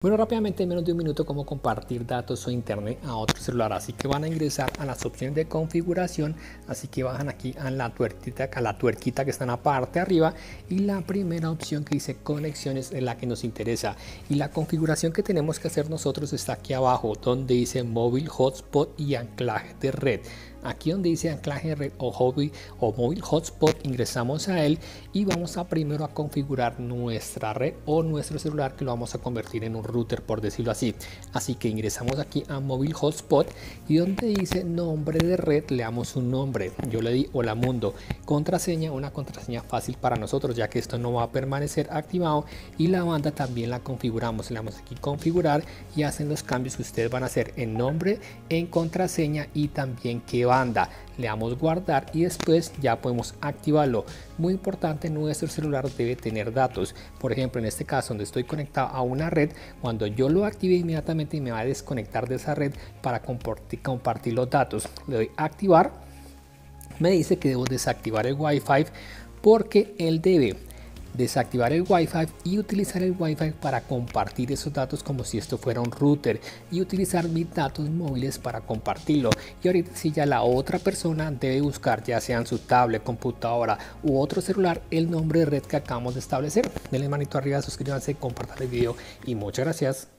Bueno, rápidamente en menos de un minuto cómo compartir datos o internet a otro celular, así que van a ingresar a las opciones de configuración, así que bajan aquí a la tuerquita que está en la parte de arriba y la primera opción que dice conexiones es la que nos interesa y la configuración que tenemos que hacer nosotros está aquí abajo donde dice móvil hotspot y anclaje de red. Aquí donde dice anclaje de red o móvil hotspot ingresamos a él y vamos a primero a configurar nuestra red o nuestro celular que lo vamos a convertir en un router, por decirlo así. Así que ingresamos aquí a móvil hotspot y donde dice nombre de red le damos un nombre. Yo le di hola mundo. Contraseña, una contraseña fácil para nosotros ya que esto no va a permanecer activado, y la banda también la configuramos. Le damos aquí configurar y hacen los cambios que ustedes van a hacer en nombre, en contraseña y también qué banda. Le damos guardar y después ya podemos activarlo. Muy importante, nuestro celular debe tener datos. Por ejemplo, en este caso donde estoy conectado a una red, cuando yo lo active inmediatamente me va a desconectar de esa red para compartir los datos. Le doy a activar. Me dice que debo desactivar el Wi-Fi porque él debe desactivar el Wi-Fi y utilizar el Wi-Fi para compartir esos datos como si esto fuera un router y utilizar mis datos móviles para compartirlo. Y ahorita si ya la otra persona debe buscar, ya sea en su tablet, computadora u otro celular, el nombre de red que acabamos de establecer. Denle manito arriba, suscríbanse, compartan el video y muchas gracias.